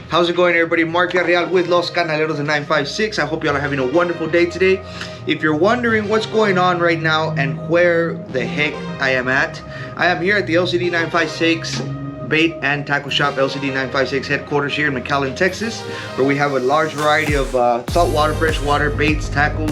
How's it going, everybody? Mark Real with Los Canaleros in 956. I hope y'all are having a wonderful day today. If you're wondering what's going on right now and where the heck I am at, I am here at the LCD 956 Bait and Tackle Shop, LCD 956 headquarters here in McAllen, Texas, where we have a large variety of saltwater, freshwater, baits, tackle,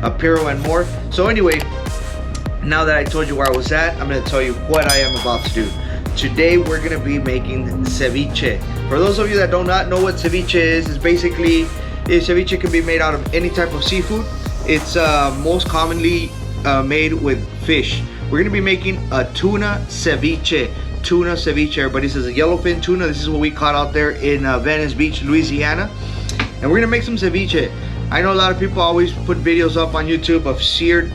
apparel, and more. So anyway, now that I told you where I was at, I'm going to tell you what I am about to do. Today we're going to be making ceviche. For those of you that do not know what ceviche is, it's basically, ceviche can be made out of any type of seafood. It's most commonly made with fish. We're going to be making a tuna ceviche. Tuna ceviche, everybody. This is a yellowfin tuna. This is what we caught out there in Venice Beach, Louisiana. And we're going to make some ceviche. I know a lot of people always put videos up on YouTube of seared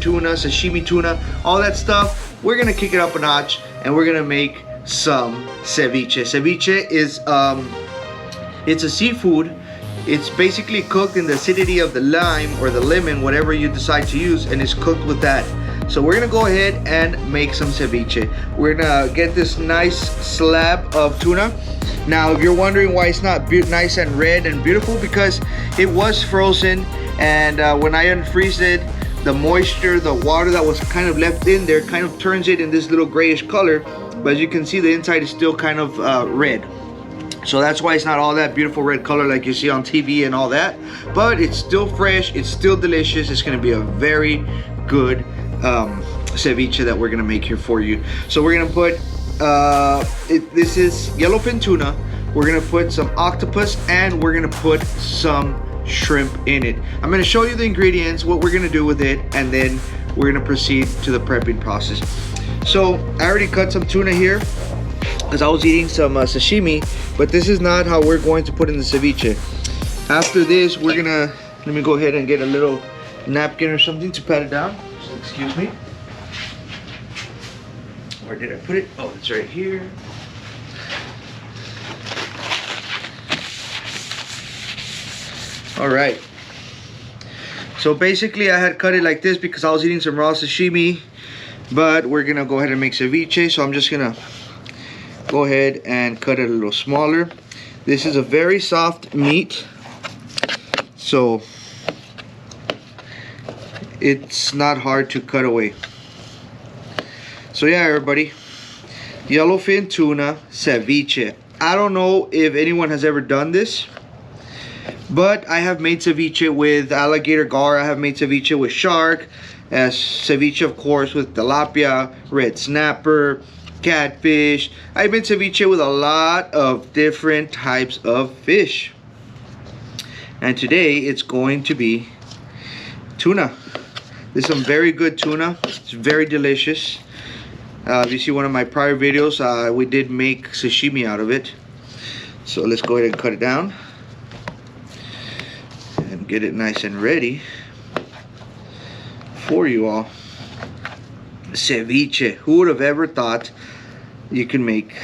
tuna, sashimi tuna, all that stuff. We're gonna kick it up a notch and we're gonna make some ceviche. Ceviche is it's a seafood. It's basically cooked in the acidity of the lime or the lemon, whatever you decide to use, and it's cooked with that. So we're gonna go ahead and make some ceviche. We're gonna get this nice slab of tuna. Now, if you're wondering why it's not nice and red and beautiful, because it was frozen, and when I unfreeze it, the moisture, the water that was kind of left in there kind of turns it in this little grayish color. But as you can see, the inside is still kind of red. So that's why it's not all that beautiful red color like you see on TV and all that. But it's still fresh, it's still delicious. It's gonna be a very good ceviche that we're gonna make here for you. So we're gonna put, this is yellowfin tuna. We're gonna put some octopus and we're gonna put some shrimp in it. I'm going to show you the ingredients, what we're going to do with it, and then we're going to proceed to the prepping process. So I already cut some tuna here because I was eating some sashimi, but this is not how we're going to put in the ceviche. After this, we're gonna, let me go ahead and get a little napkin or something to pat it down. So excuse me. Where did I put it? Oh, it's right here. All right, so basically I had cut it like this because I was eating some raw sashimi, but we're gonna go ahead and make ceviche. So I'm just gonna go ahead and cut it a little smaller. This is a very soft meat, so it's not hard to cut away. So yeah, everybody, yellowfin tuna ceviche. I don't know if anyone has ever done this, but I have made ceviche with alligator gar. I have made ceviche with shark, ceviche of course with tilapia, red snapper, catfish. I've made ceviche with a lot of different types of fish. And today it's going to be tuna. This is some very good tuna. It's very delicious. If you see one of my prior videos, we did make sashimi out of it. So let's go ahead and cut it down. Get it nice and ready for you all. Ceviche. Who would have ever thought you can make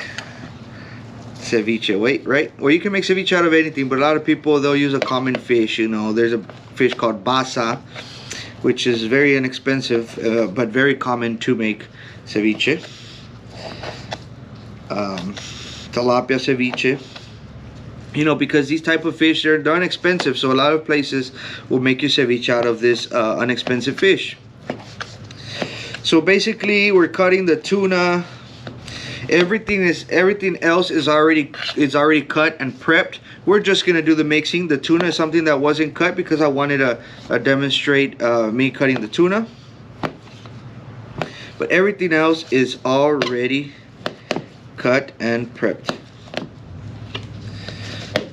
ceviche? Wait, right? Well, you can make ceviche out of anything, but a lot of people, they'll use a common fish. You know, there's a fish called basa, which is very inexpensive, but very common to make ceviche. Tilapia ceviche. You know, because these type of fish, they're inexpensive, so a lot of places will make you ceviche out of this inexpensive fish. So basically, we're cutting the tuna. Everything else is already cut and prepped. We're just gonna do the mixing. The tuna is something that wasn't cut because I wanted to demonstrate me cutting the tuna. But everything else is already cut and prepped.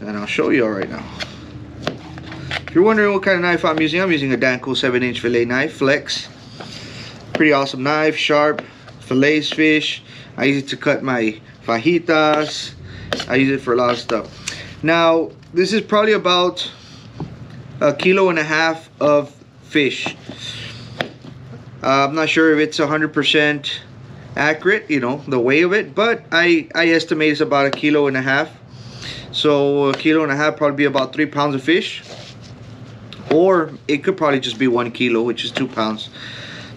And I'll show you all right now. If you're wondering what kind of knife I'm using a Danco 7-inch fillet knife, flex. Pretty awesome knife, sharp, fillets fish. I use it to cut my fajitas. I use it for a lot of stuff. Now, this is probably about 1.5 kilos of fish. I'm not sure if it's 100% accurate, you know, the weight of it, but I estimate it's about 1.5 kilos. So 1.5 kilos probably be about 3 pounds of fish, or it could probably just be 1 kilo, which is 2 pounds.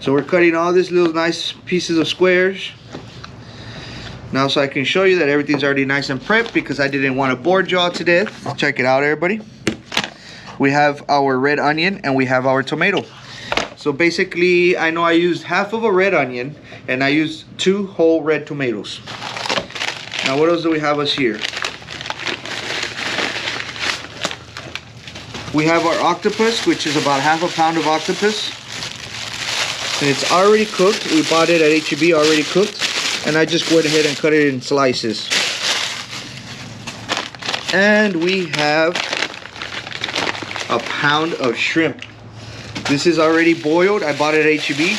So we're cutting all these little nice pieces of squares. Now, so I can show you that everything's already nice and prepped because I didn't want to bore y'all to death. Check it out, everybody. We have our red onion and we have our tomato. So basically, I know I used half of a red onion and I used 2 whole red tomatoes. Now, what else do we have us here? We have our octopus, which is about half a pound of octopus. And it's already cooked. We bought it at H-E-B already cooked. And I just went ahead and cut it in slices. And we have a pound of shrimp. This is already boiled. I bought it at H-E-B.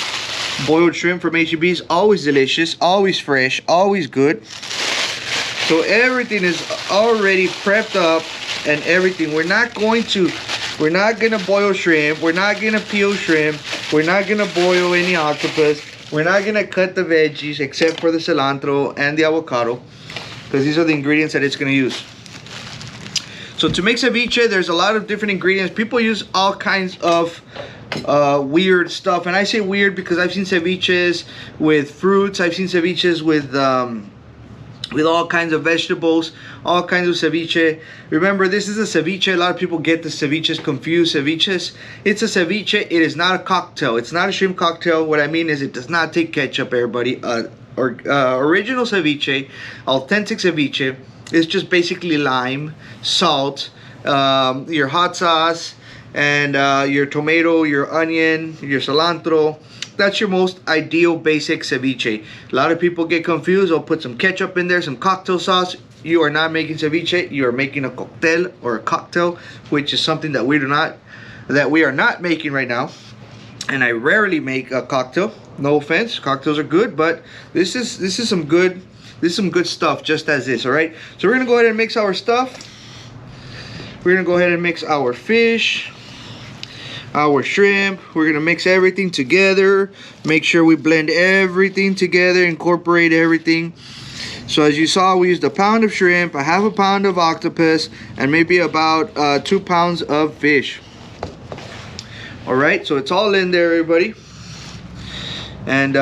Boiled shrimp from H-E-B is always delicious, always fresh, always good. So everything is already prepped up and everything. We're not gonna boil shrimp. We're not gonna peel shrimp. We're not gonna boil any octopus. We're not gonna cut the veggies except for the cilantro and the avocado, because these are the ingredients that it's gonna use. So to make ceviche, there's a lot of different ingredients. People use all kinds of weird stuff, and I say weird because I've seen ceviches with fruits. I've seen ceviches with all kinds of vegetables, all kinds of ceviche. Remember, this is a ceviche. A lot of people get the ceviches confused. Ceviches, it's a ceviche. It is not a cocktail. It's not a shrimp cocktail. What I mean is it does not take ketchup, everybody. Original ceviche, authentic ceviche, is just basically lime, salt, your hot sauce, and your tomato, your onion, your cilantro. That's your most ideal basic ceviche. A lot of people get confused. They'll put some ketchup in there, some cocktail sauce. You are not making ceviche. You are making a cocktail or a cocktail, which is something that we are not making right now. And I rarely make a cocktail. No offense, cocktails are good, but this is some good stuff just as this. All right. So we're gonna go ahead and mix our stuff. We're gonna go ahead and mix our fish, our shrimp. We're gonna mix everything together. Make sure we blend everything together, incorporate everything. So as you saw, we used a pound of shrimp, a half a pound of octopus, and maybe about 2 pounds of fish. All right, so it's all in there, everybody. And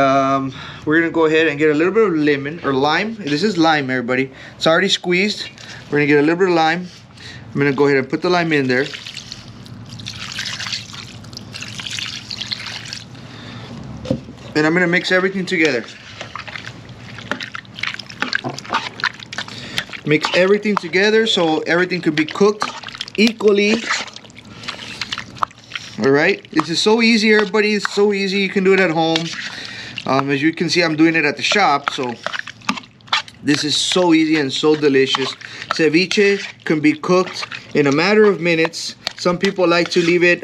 we're gonna go ahead and get a little bit of lemon or lime. This is lime, everybody. It's already squeezed. We're gonna get a little bit of lime. I'm gonna go ahead and put the lime in there. And I'm gonna mix everything together. Mix everything together so everything could be cooked equally. All right, this is so easy, everybody. It's so easy. You can do it at home. As you can see, I'm doing it at the shop, so this is so easy and so delicious. Ceviche can be cooked in a matter of minutes. Some people like to leave it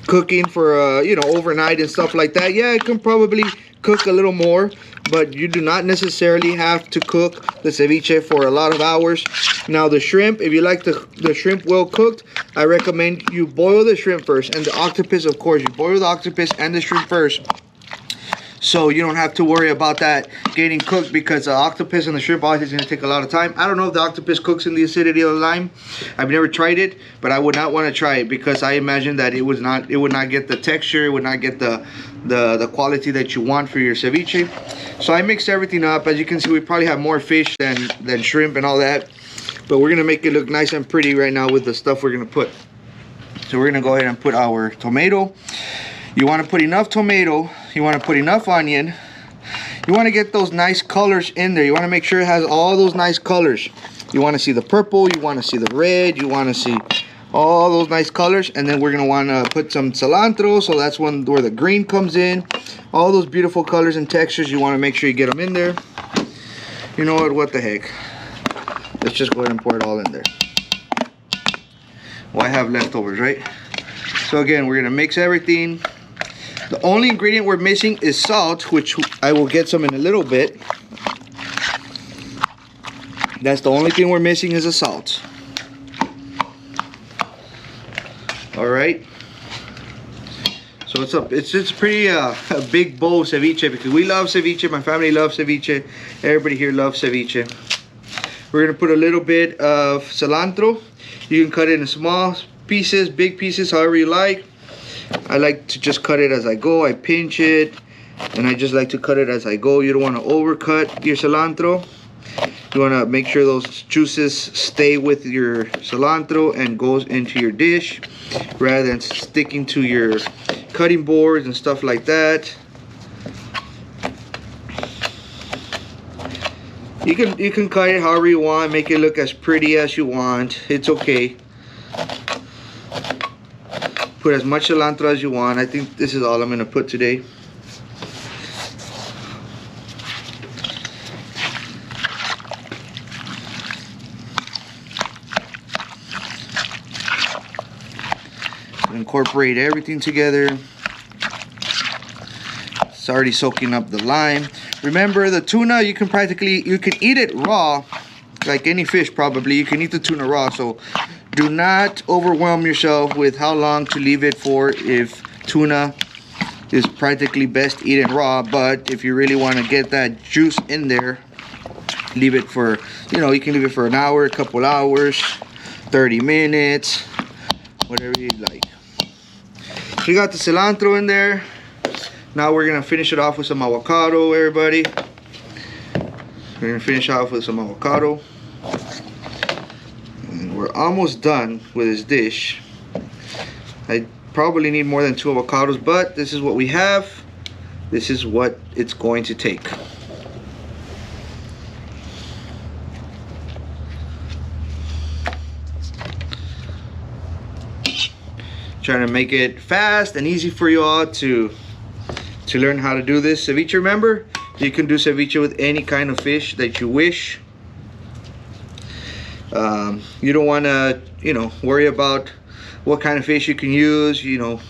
cooking for you know, overnight and stuff like that. Yeah, it can probably cook a little more, but you do not necessarily have to cook the ceviche for a lot of hours. Now the shrimp, if you like the shrimp well cooked, I recommend you boil the shrimp first, and the octopus, of course, you boil the octopus and the shrimp first, so you don't have to worry about that getting cooked, because the octopus and the shrimp always is going to take a lot of time. I don't know if the octopus cooks in the acidity of the lime. I've never tried it, but I would not want to try it because I imagine that it would not get the texture, it would not get the quality that you want for your ceviche. So I mixed everything up. As you can see, we probably have more fish than shrimp and all that, but we're going to make it look nice and pretty right now with the stuff we're going to put. So we're going to go ahead and put our tomato. You want to put enough tomato, you want to put enough onion, you want to get those nice colors in there. You want to make sure it has all those nice colors. You want to see the purple, you want to see the red, you want to see all those nice colors. And then we're going to want to put some cilantro, so that's where the green comes in. All those beautiful colors and textures, you want to make sure you get them in there. You know what the heck, let's just go ahead and pour it all in there. Well, I have leftovers, right? So again, we're going to mix everything. The only ingredient we're missing is salt, which I will get some in a little bit. That's the only thing we're missing is the salt. All right. So it's pretty a big bowl of ceviche, because we love ceviche. My family loves ceviche. Everybody here loves ceviche. We're gonna put a little bit of cilantro. You can cut it in small pieces, big pieces, however you like. I like to just cut it as I go. I pinch it and I just like to cut it as I go. You don't want to overcut your cilantro. You want to make sure those juices stay with your cilantro and goes into your dish rather than sticking to your cutting boards and stuff like that. You can cut it however you want, make it look as pretty as you want. It's okay. Put as much cilantro as you want. I think this is all I'm gonna put today. Incorporate everything together. It's already soaking up the lime. Remember, the tuna, you can eat it raw, like any fish probably. You can eat the tuna raw, so do not overwhelm yourself with how long to leave it for. If tuna is practically best eaten raw, but if you really want to get that juice in there, leave it for, you can leave it for an hour, a couple hours, 30 minutes, whatever you like. We got the cilantro in there. Now we're gonna finish it off with some avocado, everybody. We're gonna finish off with some avocado. And we're almost done with this dish. I probably need more than 2 avocados, but this is what we have. This is what it's going to take. Trying to make it fast and easy for you all to learn how to do this ceviche. Remember, you can do ceviche with any kind of fish that you wish. You don't want to, worry about what kind of fish you can use.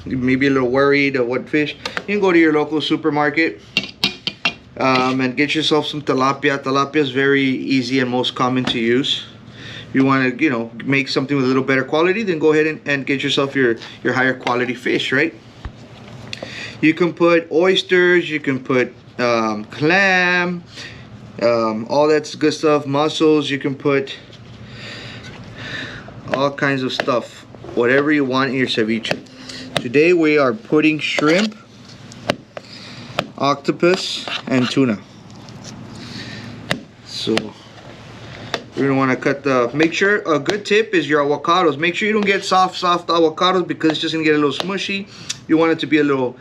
Maybe a little worried of what fish. You can go to your local supermarket and get yourself some tilapia. Tilapia is very easy and most common to use. You want to, make something with a little better quality, then go ahead and get yourself your higher quality fish, right? You can put oysters, you can put clam, all that good stuff, mussels. You can put all kinds of stuff, whatever you want in your ceviche. Today we are putting shrimp, octopus, and tuna. So you're gonna want to cut make sure, a good tip is your avocados. Make sure you don't get soft avocados, because it's just gonna get a little smushy. You want it to be a little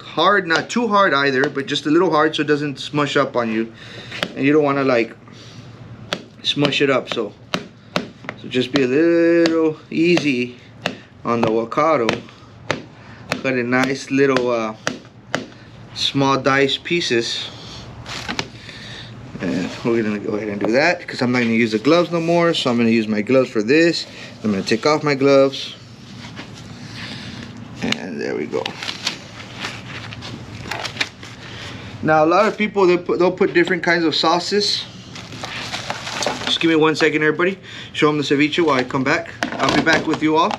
hard, not too hard either, but just a little hard so it doesn't smush up on you. And you don't want to like smush it up, so just be a little easy on the avocado. Cut in nice little small diced pieces. And we're gonna go ahead and do that because I'm not gonna use the gloves no more, so I'm gonna use my gloves for this. I'm gonna take off my gloves, and there we go. Now a lot of people, they'll put different kinds of sauces. Just give me 1 second, everybody. Show them the ceviche while I come back. I'll be back with you all.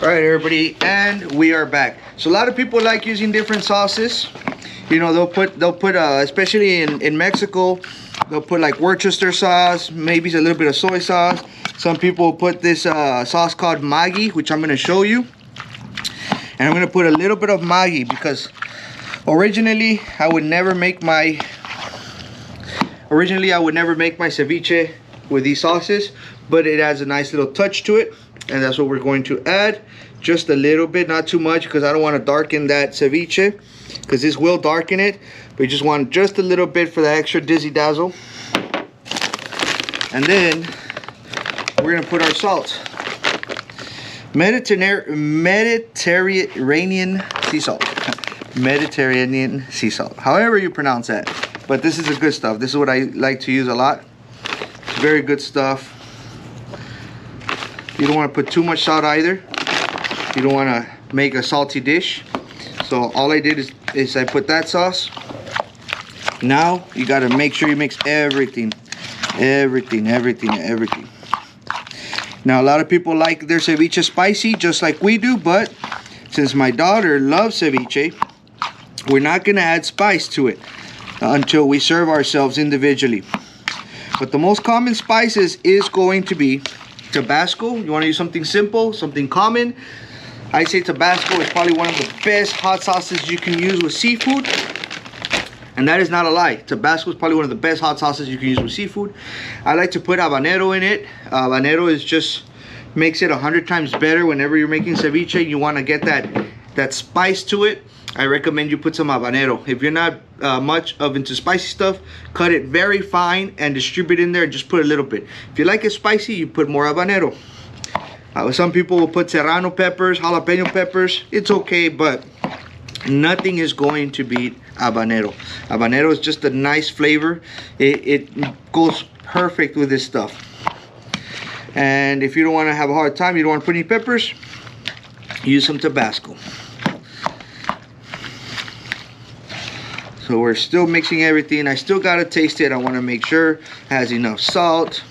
All right, everybody, and we are back. So a lot of people like using different sauces. They'll put especially in Mexico, they'll put like Worcester sauce, maybe a little bit of soy sauce. Some people put this sauce called Maggi, which I'm going to show you. And I'm going to put a little bit of Maggi because originally I would never make my ceviche with these sauces, but it adds a nice little touch to it. And that's what we're going to add, just a little bit, not too much, because I don't want to darken that ceviche, because this will darken it, but you just want just a little bit for the extra dizzy dazzle. And then we're going to put our salt. Mediterranean sea salt. Mediterranean sea salt, however you pronounce that, but this is the good stuff. This is what I like to use a lot. It's very good stuff. You don't want to put too much salt either. You don't want to make a salty dish. So all I did is I put that sauce, Now you gotta make sure you mix everything. Now a lot of people like their ceviche spicy just like we do, but since my daughter loves ceviche, we're not gonna add spice to it until we serve ourselves individually. But the most common spices is going to be Tabasco. You want to use something simple, something common. I say Tabasco is probably one of the best hot sauces you can use with seafood. And that is not a lie. Tabasco is probably one of the best hot sauces you can use with seafood. I like to put habanero in it. Habanero is just makes it 100 times better whenever you're making ceviche. You want to get that spice to it. I recommend you put some habanero. If you're not much into spicy stuff, cut it very fine and distribute in there. Just put a little bit. If you like it spicy, you put more habanero. Some people will put serrano peppers, jalapeno peppers. It's okay, but nothing is going to beat habanero. Habanero is just a nice flavor. It goes perfect with this stuff. And if you don't want to have a hard time, you don't want to put any peppers, use some Tabasco. So we're still mixing everything. I still gotta taste it. I want to make sure it has enough salt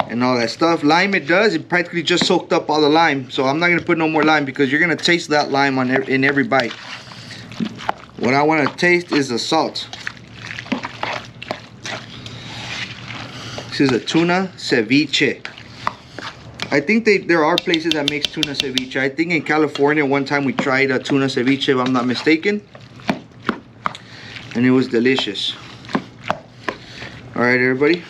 and all that stuff. Lime, it does. It practically just soaked up all the lime. So I'm not gonna put no more lime because you're gonna taste that lime in every bite. What I want to taste is the salt. This is a tuna ceviche. I think there are places that makes tuna ceviche. I think in California one time we tried a tuna ceviche, if I'm not mistaken, and it was delicious. All right, everybody.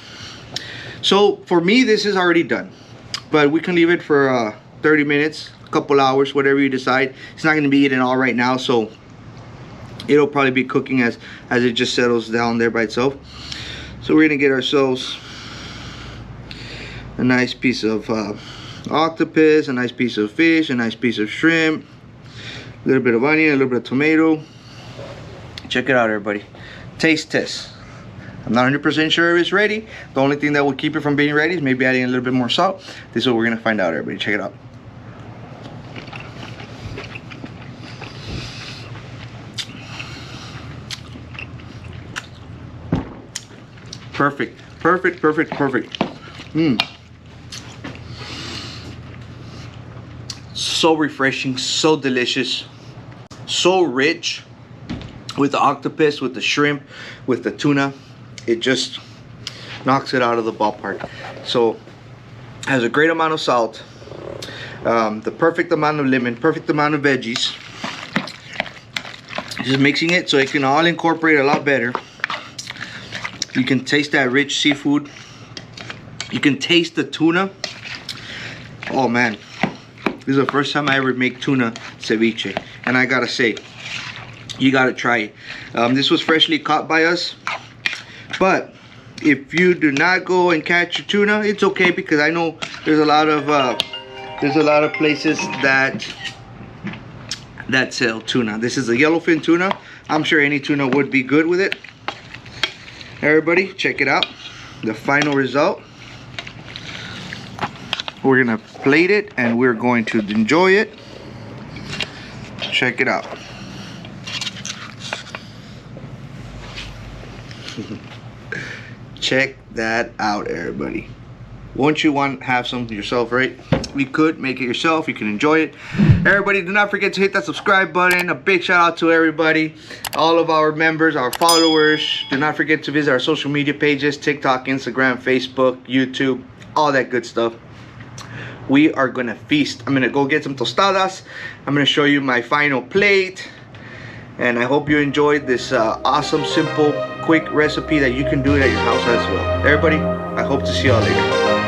So for me, this is already done, but we can leave it for 30 minutes, a couple hours, whatever you decide. It's not going to be eaten all right now, so it'll probably be cooking as it just settles down there by itself. So we're going to get ourselves a nice piece of octopus, a nice piece of fish, a nice piece of shrimp, a little bit of onion, a little bit of tomato. Check it out, everybody. Taste test. I'm not 100% sure if it's ready. The only thing that will keep it from being ready is maybe adding a little bit more salt. This is what we're gonna find out, everybody. Check it out. Perfect, perfect, perfect, perfect. So refreshing, so delicious, so rich with the octopus, with the shrimp, with the tuna. It just knocks it out of the ballpark. So has a great amount of salt, the perfect amount of lemon, perfect amount of veggies. Just mixing it so it can all incorporate a lot better. You can taste that rich seafood. You can taste the tuna. Oh man, this is the first time I ever make tuna ceviche, and I gotta say, you gotta try it. This was freshly caught by us, but if you do not go and catch your tuna, it's okay, because I know there's a lot of places that sell tuna. This is a yellowfin tuna. I'm sure any tuna would be good with it. Everybody, check it out. The final result. We're gonna plate it and we're going to enjoy it. Check it out. Check that out, everybody. Won't you want to have some yourself, right? You could make it yourself. You can enjoy it. Everybody, do not forget to hit that subscribe button. A big shout out to everybody, all of our members, our followers. Do not forget to visit our social media pages: TikTok, Instagram, Facebook, YouTube, all that good stuff. We are gonna feast. I'm gonna go get some tostadas. I'm gonna show you my final plate, and I hope you enjoyed this awesome, simple, quick recipe that you can do it at your house as well. Everybody, I hope to see y'all later.